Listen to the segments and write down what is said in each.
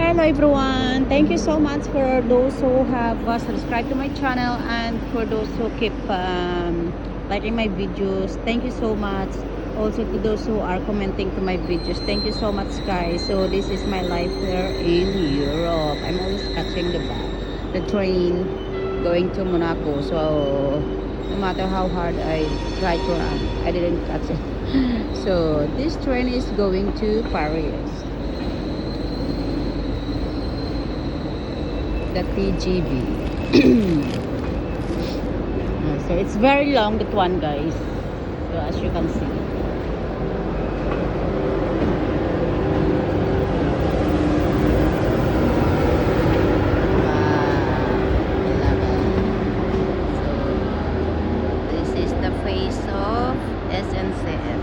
Hello everyone, thank you so much for those who have subscribed to my channel and for those who keep liking my videos. Thank you so much. Also to those who are commenting to my videos, thank you so much guys. So this is my life here in Europe. I'm always catching the train going to Monaco. So no matter how hard I try to run, I didn't catch it. So this train is going to Paris, the TGV. So it's very long, that one guys, so as you can see. So this is the face of SNCF.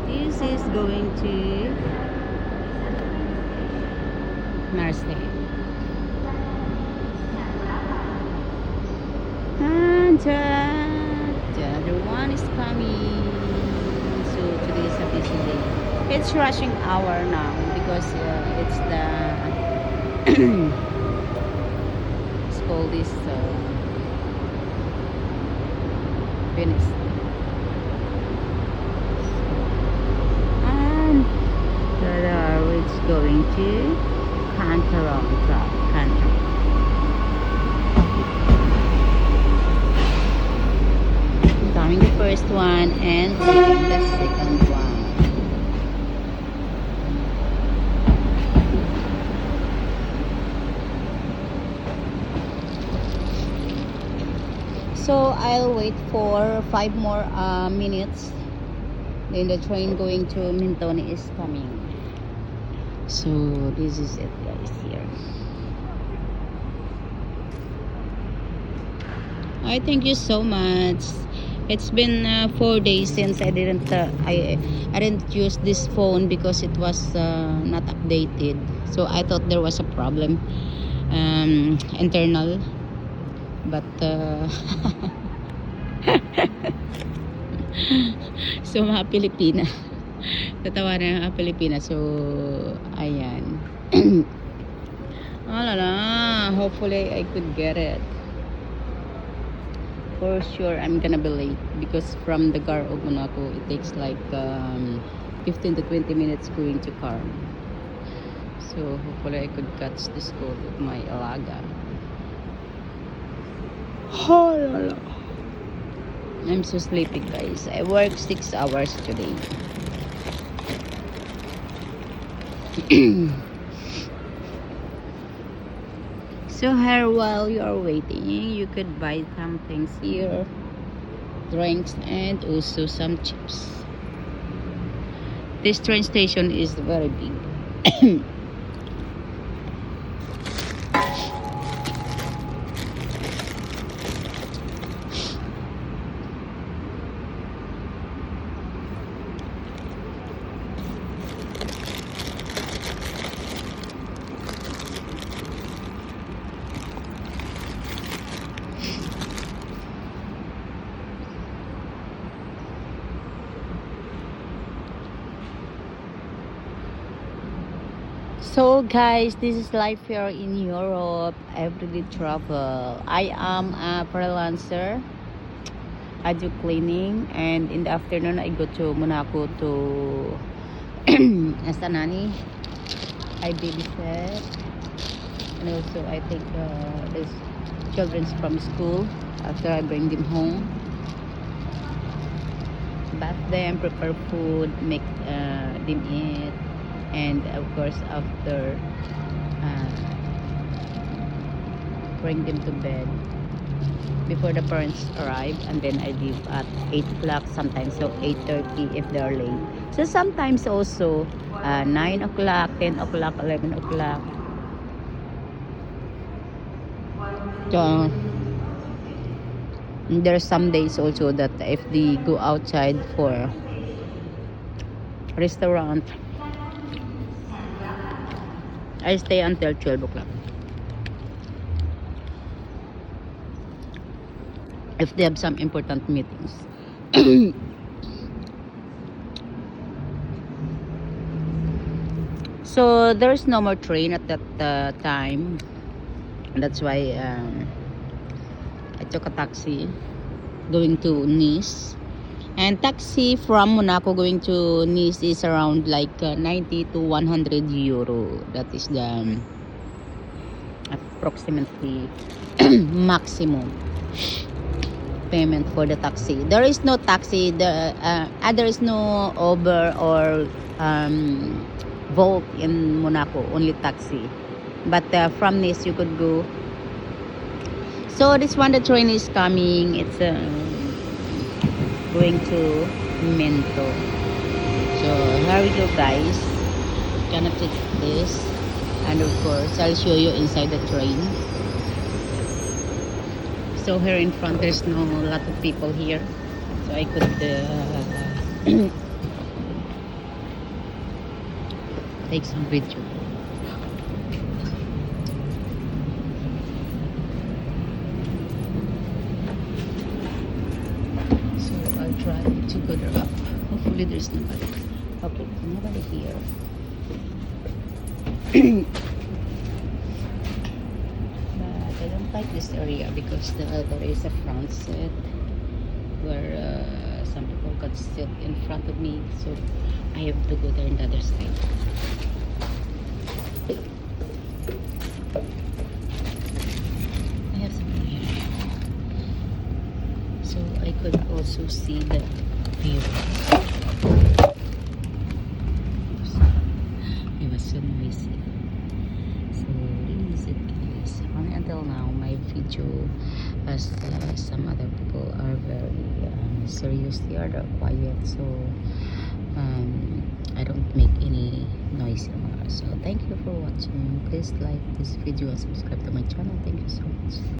This is going to Marseille. And the other one is coming. So today is a busy day. It's rushing hour now because it's the it's called this Venice. And the other is going to Canton. Coming the first one and leaving the second one. So I'll wait for 5 more minutes. Then the train going to Mentone is coming. So this is it guys here. I thank you so much. It's been 4 days since I didn't use this phone because it was not updated. So I thought there was a problem internal, but so mga Pilipina tatawa na mga Pilipina. So ayan. Hopefully I could get it. For sure I'm gonna be late because from the Gare of Monaco it takes like 15 to 20 minutes going to Car. So hopefully I could catch the school with my alaga. I'm so sleepy guys. I worked 6 hours today. So here, while you are waiting, you could buy some things here, drinks and also some chips. This train station is very big. So guys, this is life here in Europe, everyday travel. I am a freelancer. I do cleaning, and in the afternoon I go to Monaco to as a nanny. I babysit, and also I take these children from school after I bring them home, bath them, prepare food, make them eat. And of course after bring them to bed before the parents arrive, and then I leave at 8 o'clock sometimes, so 8:30 if they're late. So sometimes also 9 o'clock, 10 o'clock, 11 o'clock. So there's some days also that if they go outside for restaurant, I stay until 12 o'clock. If they have some important meetings. So there's no more train at that time. That's why I took a taxi going to Nice. And taxi from Monaco going to Nice is around like 90 to 100 euro. That is the approximately maximum payment for the taxi. There is no taxi. There is no Uber or Volt in Monaco. Only taxi. But from Nice you could go. So this one, the train is coming. It's going to Mento. So here we go, guys. Gonna take this, and of course I'll show you inside the train. So here in front there's no lot of people here, so I could take some video. So I'll try to go there up. Hopefully there's nobody. Okay, nobody here. But I don't like this area because there is a front set where some people could sit in front of me, so I have to go there on the other side. I have some here, so I could also see the view. It was so noisy. So this is it, guys. Until now, my video, as some other people are very serious, they are quiet, so I don't make any noise anymore. So thank you for watching. Please like this video and subscribe to my channel. Thank you so much.